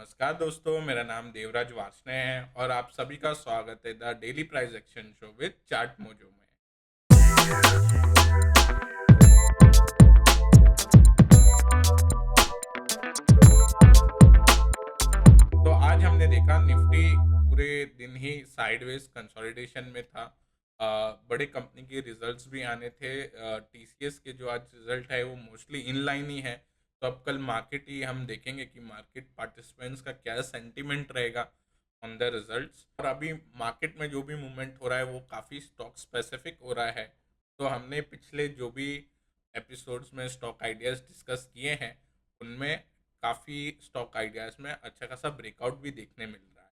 नमस्कार दोस्तों, मेरा नाम देवराज वार्ष्णेय है और आप सभी का स्वागत है the daily price action show with chart mojo में। तो आज हमने देखा निफ्टी पूरे दिन ही साइडवेज कंसोलिडेशन में था। बड़े कंपनी के रिजल्ट्स भी आने थे। टीसीएस के जो आज रिजल्ट है वो मोस्टली इन लाइन ही है। तो अब कल मार्केट ही हम देखेंगे कि मार्केट पार्टिसिपेंट्स का क्या सेंटीमेंट रहेगा ऑन द रिजल्ट्स। और अभी मार्केट में जो भी मूवमेंट हो रहा है वो काफ़ी स्टॉक स्पेसिफिक हो रहा है। तो हमने पिछले जो भी एपिसोड्स में स्टॉक आइडियाज़ डिस्कस किए हैं उनमें काफ़ी स्टॉक आइडियाज़ में अच्छा खासा ब्रेकआउट भी देखने मिल रहा है।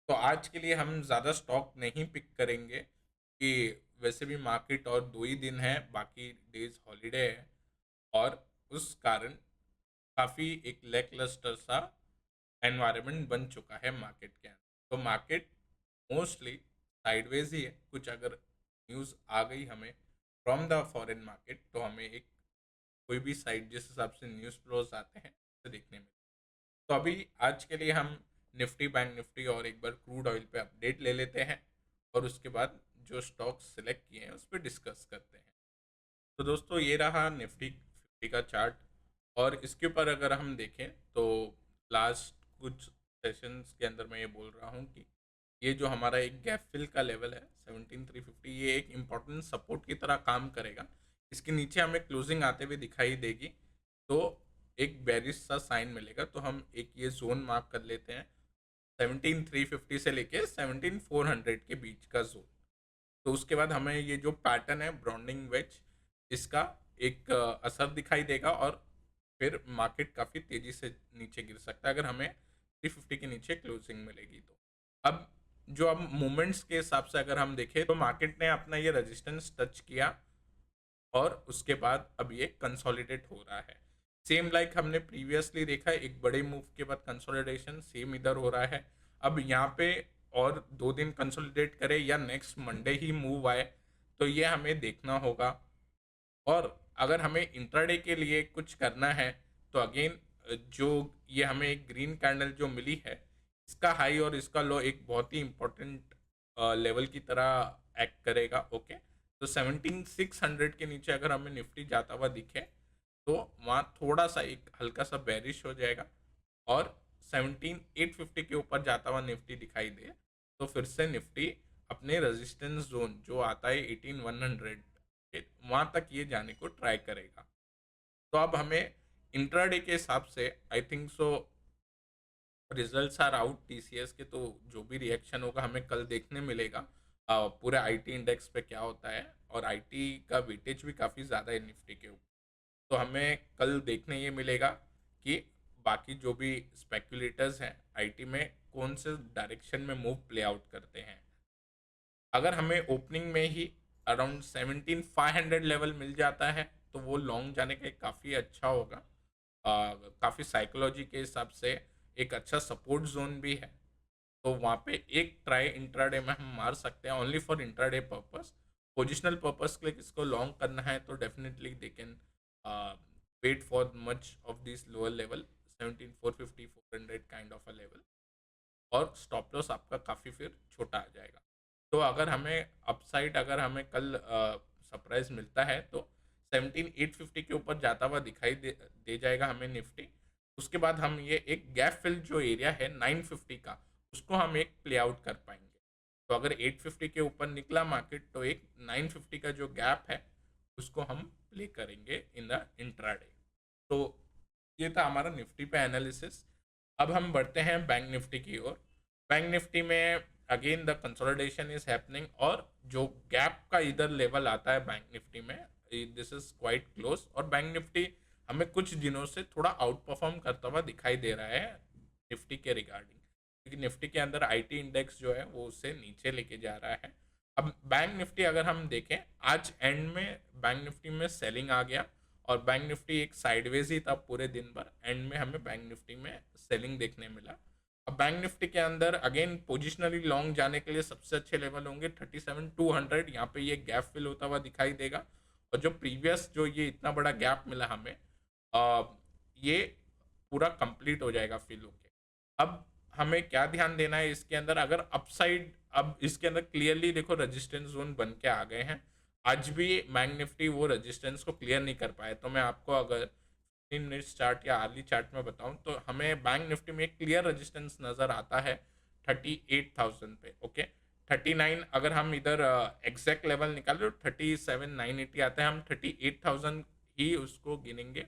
तो आज के लिए हम ज़्यादा स्टॉक नहीं पिक करेंगे कि वैसे भी मार्केट और 2 ही दिन है, बाकी डेज हॉलीडे है और उस कारण काफ़ी एक लैकलस्टर सा एनवायरनमेंट बन चुका है मार्केट के अंदर। तो मार्केट मोस्टली साइडवेज ही है। कुछ अगर न्यूज़ आ गई हमें फ्रॉम द फॉरेन मार्केट तो हमें एक कोई भी साइट जिस हिसाब से न्यूज़ फ्लोज आते हैं उसे देखने में। तो अभी आज के लिए हम निफ्टी, बैंक निफ्टी और एक बार क्रूड ऑयल पे अपडेट ले लेते हैं और उसके बाद जो स्टॉक्स सिलेक्ट किए हैं उस पर डिस्कस करते हैं। तो दोस्तों ये रहा निफ्टी 50 का चार्ट। और इसके ऊपर अगर हम देखें तो लास्ट कुछ सेशंस के अंदर मैं ये बोल रहा हूँ कि ये जो हमारा एक गैप फिल का लेवल है 17,350, ये एक इम्पॉर्टेंट सपोर्ट की तरह काम करेगा। इसके नीचे हमें क्लोजिंग आते हुए दिखाई देगी तो एक बेरिश सा साइन मिलेगा। तो हम एक ये जोन मार्क कर लेते हैं 17,350 से लेके 17,400 के बीच का जोन। तो उसके बाद हमें ये जो पैटर्न है ब्राउनिंग वेज, इसका एक असर दिखाई देगा और फिर मार्केट काफ़ी तेज़ी से नीचे गिर सकता है अगर हमें 350 के नीचे क्लोजिंग मिलेगी। तो अब जो अब मूवमेंट्स के हिसाब से अगर हम देखें तो मार्केट ने अपना ये रेजिस्टेंस टच किया और उसके बाद अब ये कंसोलिडेट हो रहा है। सेम लाइक हमने प्रीवियसली देखा है, एक बड़े मूव के बाद कंसोलिडेशन सेम इधर हो रहा है। अब यहाँ पे और 2 दिन कंसोलिडेट करे या नेक्स्ट मंडे ही मूव आए तो ये हमें देखना होगा। और अगर हमें इंट्राडे के लिए कुछ करना है तो अगेन जो ये हमें एक ग्रीन कैंडल जो मिली है इसका हाई और इसका लो एक बहुत ही इम्पोर्टेंट लेवल की तरह एक्ट करेगा। ओके, तो 17,600 के नीचे अगर हमें निफ्टी जाता हुआ दिखे तो वहाँ थोड़ा सा एक हल्का सा बेरिश हो जाएगा और 17,850 के ऊपर जाता हुआ निफ्टी दिखाई दे तो फिर से निफ्टी अपने रेजिस्टेंस जोन जो आता है 18,100 वहाँ तक ये जाने को ट्राई करेगा। तो अब हमें इंट्राडे के हिसाब से I think so results are out TCS के, तो जो भी रिएक्शन होगा हमें कल देखने मिलेगा पूरे आईटी इंडेक्स पे क्या होता है। और आईटी का वेटेज भी काफ़ी ज़्यादा है निफ्टी के ऊपर। तो हमें कल देखने ये मिलेगा कि बाकी जो भी स्पेकुलेटर्स हैं आईटी में कौन से डायरेक्शन में मूव प्ले आउट करते हैं। अगर हमें ओपनिंग में ही अराउंड 17,500 लेवल मिल जाता है तो वो लॉन्ग जाने का काफ़ी अच्छा होगा। काफ़ी साइकोलॉजी के हिसाब से एक अच्छा सपोर्ट जोन भी है। तो वहाँ पे एक ट्राई इंट्राडे में हम मार सकते हैं only for intraday purpose. Positional purpose के लिए किसको लॉन्ग करना है तो definitely they can wait for much of this lower level 17,450 400 kind of a level और स्टॉप लॉस आपका काफ़ी फिर छोटा आ जाएगा। तो अगर हमें अपसाइड अगर हमें कल सरप्राइज मिलता है तो 17,850 के ऊपर जाता हुआ दिखाई दे जाएगा हमें निफ्टी। उसके बाद हम ये एक गैप फिल जो एरिया है 950 का उसको हम एक प्ले आउट कर पाएंगे। तो अगर 850 के ऊपर निकला मार्केट तो एक 950 का जो गैप है उसको हम प्ले करेंगे इन द इंट्राडे। तो ये था हमारा निफ्टी पे एनालिसिस। अब हम बढ़ते हैं बैंक निफ्टी की ओर। बैंक निफ्टी में again the consolidation is happening और जो गैप का इधर लेवल आता है बैंक निफ्टी में दिस इज क्वाइट क्लोज और बैंक निफ्टी हमें कुछ दिनों से थोड़ा आउट परफॉर्म करता हुआ दिखाई दे रहा है निफ्टी के रिगार्डिंग, क्योंकि निफ्टी के अंदर आईटी इंडेक्स जो है वो उससे नीचे लेके जा रहा है। अब बैंक निफ्टी अगर हम देखें आज एंड में बैंक निफ्टी में सेलिंग आ गया और बैंक निफ्टी एक साइडवेज ही था पूरे दिन भर। एंड में हमें बैंक निफ्टी में सेलिंग देखने मिला। अब बैंक निफ्टी के अंदर अगेन पोजिशनली लॉन्ग जाने के लिए सबसे अच्छे लेवल होंगे 37,200। यहाँ पे ये गैप फिल होता हुआ दिखाई देगा और जो प्रीवियस जो ये इतना बड़ा गैप मिला हमें ये पूरा कंप्लीट हो जाएगा फिल होके। अब हमें क्या ध्यान देना है इसके अंदर, अगर अपसाइड, अब इसके अंदर क्लियरली देखो रेजिस्टेंस जोन बन के आ गए हैं। आज भी बैंक निफ्टी वो रेजिस्टेंस को क्लियर नहीं कर पाए। तो मैं आपको अगर 15 मिनट्स चार्ट या आर्ली चार्ट में बताऊं तो हमें बैंक निफ्टी में एक क्लियर रेजिस्टेंस नजर आता है 38,000 पे। ओके, 39 अगर हम इधर एग्जैक्ट लेवल निकाले तो 37,980 आता है, हम 38,000 ही उसको गिनेंगे।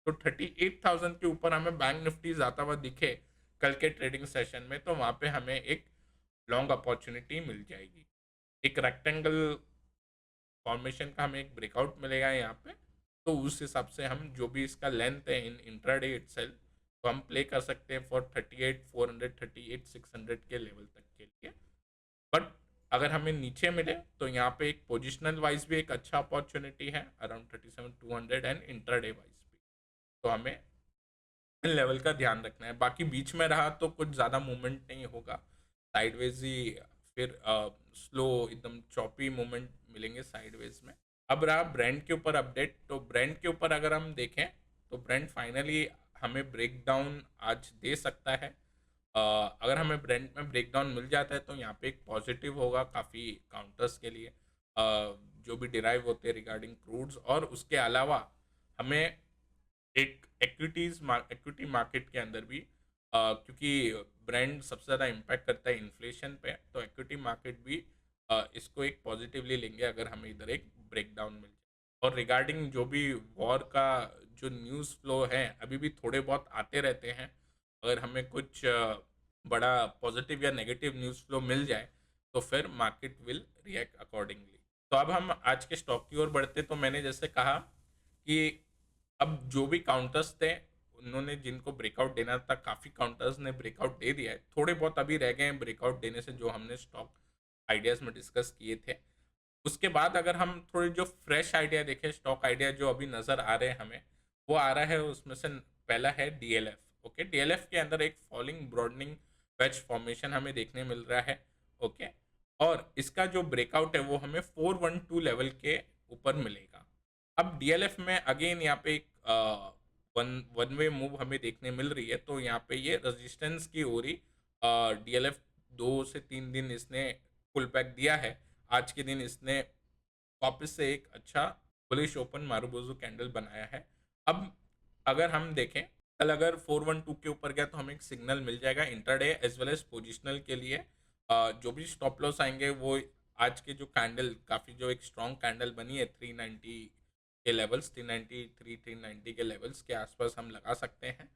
तो 38,000 के ऊपर हमें बैंक निफ्टी जाता हुआ दिखे कल के ट्रेडिंग सेशन में, तो वहां पे हमें एक लॉन्ग अपॉर्चुनिटी मिल जाएगी। एक रेक्टेंगल फॉर्मेशन का हमें एक ब्रेकआउट मिलेगा यहाँ पे। तो उस हिसाब से हम जो भी इसका लेंथ है इन इंट्राडे इटसेल्फ, तो हम प्ले कर सकते हैं फॉर 38,400 38,600 के लेवल तक के लिए। बट अगर हमें नीचे मिले तो यहाँ पे एक पोजिशनल वाइज भी एक अच्छा अपॉर्चुनिटी है अराउंड 37,200 एंड इंट्राडे वाइज भी। तो हमें इन लेवल का ध्यान रखना है। बाकी बीच में रहा तो कुछ ज़्यादा मूवमेंट नहीं होगा, साइडवेज ही, फिर स्लो एकदम चॉपी मूवमेंट मिलेंगे साइडवेज में। अब रहा ब्रांड के ऊपर अपडेट, तो ब्रांड के ऊपर अगर हम देखें तो ब्रांड फाइनली हमें ब्रेक डाउन आज दे सकता है। अगर हमें ब्रांड में ब्रेक डाउन मिल जाता है तो यहाँ पे एक पॉजिटिव होगा काफ़ी काउंटर्स के लिए, जो भी डिराइव होते हैं रिगार्डिंग क्रूड्स। और उसके अलावा हमें एक इक्विटी मार्केट के अंदर भी, क्योंकि ब्रांड सबसे ज़्यादा इम्पैक्ट करता है इन्फ्लेशन पे, तो इक्विटी मार्केट भी इसको एक पॉजिटिवली लेंगे अगर हमें इधर एक ब्रेकडाउन मिल जाए। और रिगार्डिंग जो भी वॉर का जो न्यूज़ फ्लो है अभी भी थोड़े बहुत आते रहते हैं, अगर हमें कुछ बड़ा पॉजिटिव या नेगेटिव न्यूज़ फ्लो मिल जाए तो फिर मार्केट विल रिएक्ट अकॉर्डिंगली। तो अब हम आज के स्टॉक की ओर बढ़ते, तो मैंने जैसे कहा कि अब जो भी काउंटर्स थे उन्होंने जिनको ब्रेकआउट देना था, काफ़ी काउंटर्स ने ब्रेकआउट दे दिया है, थोड़े बहुत अभी रह गए हैं ब्रेकआउट देने से जो हमने स्टॉक आइडियाज़ में डिस्कस किए थे। उसके बाद अगर हम थोड़े जो फ्रेश आइडिया देखें, स्टॉक आइडिया जो अभी नज़र आ रहे हैं हमें, वो आ रहा है उसमें से पहला है डीएलएफ। ओके, डीएलएफ के अंदर एक फॉलिंग ब्रॉडनिंग वेज फॉर्मेशन हमें देखने मिल रहा है। ओके, और इसका जो ब्रेकआउट है वो हमें 412 लेवल के ऊपर मिलेगा। अब डीएलएफ में अगेन यहाँ पे एक वन वे मूव हमें देखने मिल रही है, तो यहाँ पे ये रेजिस्टेंस की ओर ही डीएलएफ 2 से 3 दिन इसने पुल बैक दिया है। आज के दिन इसने वापस से एक अच्छा बुलिश ओपन मारुबोजू कैंडल बनाया है। अब अगर हम देखें कल अगर 412 के ऊपर गया तो हमें एक सिग्नल मिल जाएगा intraday as well as positional के लिए। जो भी स्टॉप लॉस आएंगे वो आज के जो कैंडल काफ़ी जो एक स्ट्रॉन्ग कैंडल बनी है 390 के लेवल्स, 393 390 के लेवल्स के आसपास हम लगा सकते हैं।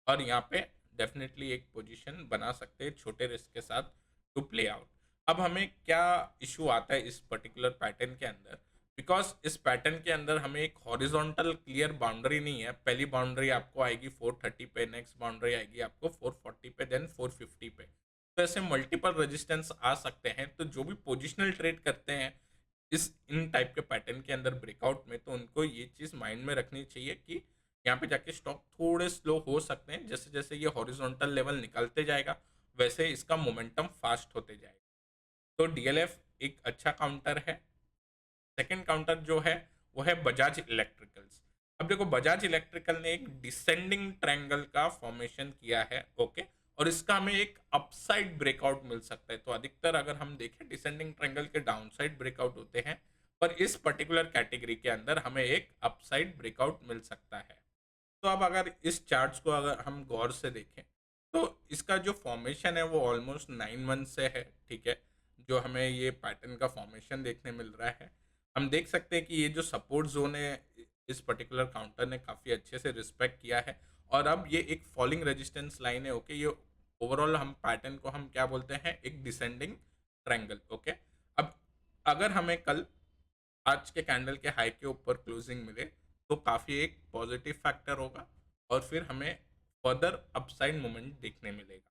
और यहाँ पे डेफिनेटली एक पोजीशन बना सकते हैं छोटे रिस्क के साथ टू प्ले आउट। अब हमें क्या इशू आता है इस पर्टिकुलर पैटर्न के अंदर, बिकॉज इस पैटर्न के अंदर हमें एक हॉरिजॉन्टल क्लियर बाउंड्री नहीं है। पहली बाउंड्री आपको आएगी 430 पे, नेक्स्ट बाउंड्री आएगी आपको 440 पे, देन 450 पे। तो ऐसे मल्टीपल रेजिस्टेंस आ सकते हैं। तो जो भी पोजिशनल ट्रेड करते हैं इस इन टाइप के पैटर्न के अंदर ब्रेकआउट में, तो उनको ये चीज़ माइंड में रखनी चाहिए कि यहाँ पे जाके स्टॉक थोड़े स्लो हो सकते हैं। जैसे जैसे ये हॉरिजॉन्टल लेवल निकलते जाएगा वैसे इसका मोमेंटम फास्ट होते जाएगा। तो डीएलएफ एक अच्छा काउंटर है। सेकंड काउंटर जो है वो है बजाज इलेक्ट्रिकल्स। अब देखो बजाज इलेक्ट्रिकल ने एक डिसेंडिंग ट्रायंगल का फॉर्मेशन किया है। ओके, और इसका हमें एक अपसाइड ब्रेकआउट मिल सकता है। तो अधिकतर अगर हम देखें डिसेंडिंग ट्रायंगल के डाउनसाइड ब्रेकआउट होते हैं, पर इस पर्टिकुलर कैटेगरी के अंदर हमें एक अपसाइड ब्रेकआउट मिल सकता है। तो अब अगर इस चार्ट्स को अगर हम गौर से देखें तो इसका जो फॉर्मेशन है वो ऑलमोस्ट 9 मंथ से है। ठीक है, जो हमें ये पैटर्न का फॉर्मेशन देखने मिल रहा है, हम देख सकते हैं कि ये जो सपोर्ट जोन है इस पर्टिकुलर काउंटर ने काफ़ी अच्छे से रिस्पेक्ट किया है। और अब ये एक फॉलिंग रेजिस्टेंस लाइन है। ओके, ये ओवरऑल हम पैटर्न को हम क्या बोलते हैं, एक डिसेंडिंग ट्रायंगल। ओके, अब अगर हमें कल आज के कैंडल के हाई के ऊपर क्लोजिंग मिले तो काफ़ी एक पॉजिटिव फैक्टर होगा और फिर हमें फर्दर अपसाइड मोमेंट देखने मिलेगा।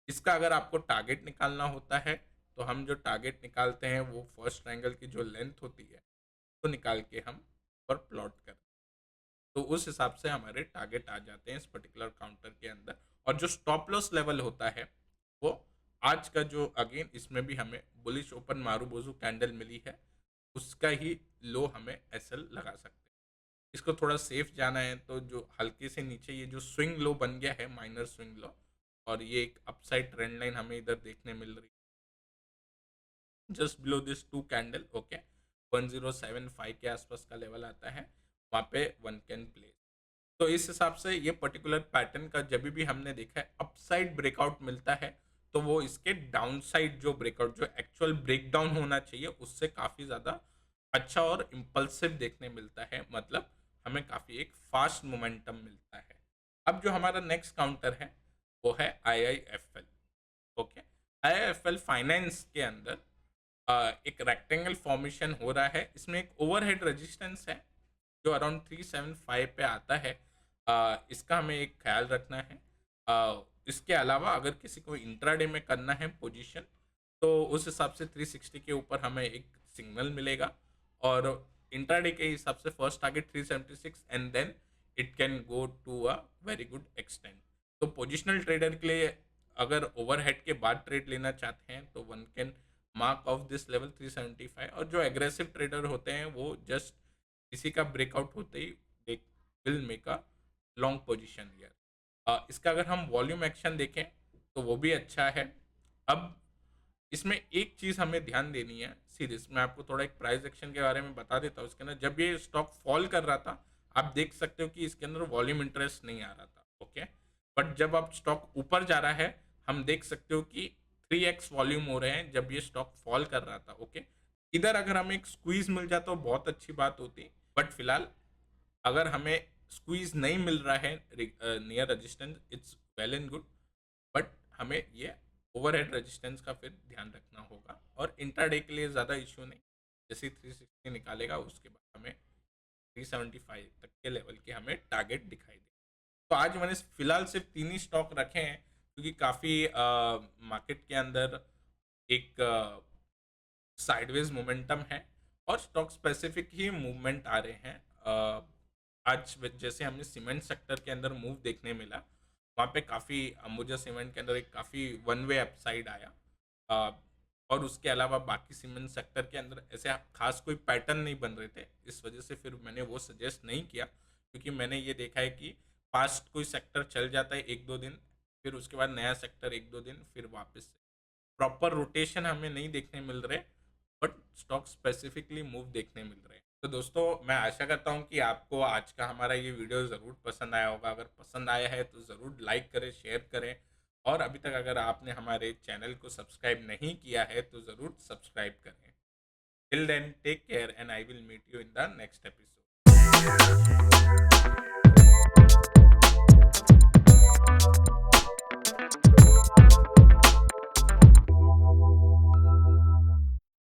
इसका अगर आपको टारगेट निकालना होता है तो हम जो टारगेट निकालते हैं वो फर्स्ट ट्रायंगल की जो लेंथ होती है तो निकाल के हम पर प्लॉट करते हैं। तो उस हिसाब से हमारे टारगेट आ जाते हैं इस पर्टिकुलर काउंटर के अंदर। और जो स्टॉप लॉस लेवल होता है वो आज का जो अगेन इसमें भी हमें बुलिश ओपन मारूबोजू कैंडल मिली है उसका ही लो हमें एसएल लगा सकते हैं। इसको थोड़ा सेफ जाना है तो जो हल्के से नीचे ये जो स्विंग लो बन गया है माइनर स्विंग लो, और ये एक अपसाइड ट्रेंड लाइन हमें इधर देखने मिल रही है just below this two candle. Okay, 1075 के आसपास का लेवल आता है, वहाँ पे वन कैन प्लेस। तो इस हिसाब से ये पर्टिकुलर पैटर्न का जब भी हमने देखा है अपसाइड ब्रेकआउट मिलता है, तो वो इसके डाउनसाइड जो ब्रेकआउट, जो एक्चुअल ब्रेकडाउन होना चाहिए, उससे काफ़ी ज़्यादा अच्छा और इम्पल्सिव देखने मिलता है। मतलब हमें काफ़ी एक फास्ट मोमेंटम मिलता है। अब जो हमारा नेक्स्ट काउंटर है वो है IIFL। ओके, IIFL फाइनेंस के अंदर एक रेक्टेंगल फॉर्मेशन हो रहा है। इसमें एक ओवरहेड रेजिस्टेंस है जो अराउंड 375 पे आता है। इसका हमें एक ख्याल रखना है। इसके अलावा अगर किसी को इंट्राडे में करना है पोजीशन, तो उस हिसाब से 360 के ऊपर हमें एक सिग्नल मिलेगा, और इंट्राडे के हिसाब से first target 376 and then it can go to a very good extent. तो पोजिशनल ट्रेडर के लिए अगर ओवरहेड के बाद ट्रेड लेना चाहते हैं तो one can mark of this level 375, और जो एग्रेसिव ट्रेडर होते हैं वो जस्ट इसी का ब्रेकआउट होते ही they will make a long position here. इसका अगर हम वॉल्यूम एक्शन देखें तो वो भी अच्छा है। अब इसमें एक चीज़ हमें ध्यान देनी है सीरीज मैं आपको थोड़ा एक प्राइस एक्शन के बारे में बता देता हूँ। इसके अंदर जब ये स्टॉक फॉल कर रहा था, आप देख सकते हो कि इसके अंदर वॉल्यूम इंटरेस्ट नहीं आ रहा था। ओके, बट जब आप स्टॉक ऊपर जा रहा है, हम देख सकते हो कि 3x वॉल्यूम हो रहे हैं जब ये स्टॉक फॉल कर रहा था। ओके, इधर अगर हमें एक स्क्वीज मिल जाता तो बहुत अच्छी बात होती, बट फिलहाल अगर हमें स्क्वीज नहीं मिल रहा है near resistance, it's well and good, but हमें ये ओवरहेड रेजिस्टेंस का फिर ध्यान रखना होगा। और इंट्राडे के लिए ज़्यादा इश्यू नहीं, जैसे 360 निकालेगा उसके बाद हमें 375 तक के लेवल के हमें टारगेट दिखाई दे। तो आज मैंने फिलहाल सिर्फ 3 ही स्टॉक रखे हैं, क्योंकि काफ़ी मार्केट के अंदर एक साइडवेज मोमेंटम है और स्टॉक स्पेसिफिक ही मूवमेंट आ रहे हैं। आज जैसे हमने सीमेंट सेक्टर के अंदर मूव देखने मिला, वहाँ पे काफ़ी अंबुजा सीमेंट के अंदर एक काफ़ी वन वे अपसाइड आया, और उसके अलावा बाकी सीमेंट सेक्टर के अंदर ऐसे खास कोई पैटर्न नहीं बन रहे थे। इस वजह से फिर मैंने वो सजेस्ट नहीं किया, क्योंकि मैंने ये देखा है कि फास्ट कोई सेक्टर चल जाता है 1-2 दिन, फिर उसके बाद नया सेक्टर 1-2 दिन, फिर वापस से प्रॉपर रोटेशन हमें नहीं देखने मिल रहे, बट स्टॉक स्पेसिफिकली मूव देखने मिल रहे हैं। तो दोस्तों, मैं आशा करता हूँ कि आपको आज का हमारा ये वीडियो ज़रूर पसंद आया होगा। अगर पसंद आया है तो ज़रूर लाइक करें, शेयर करें, और अभी तक अगर आपने हमारे चैनल को सब्सक्राइब नहीं किया है तो ज़रूर सब्सक्राइब करें। Till then, take care and I will meet you in the next episode.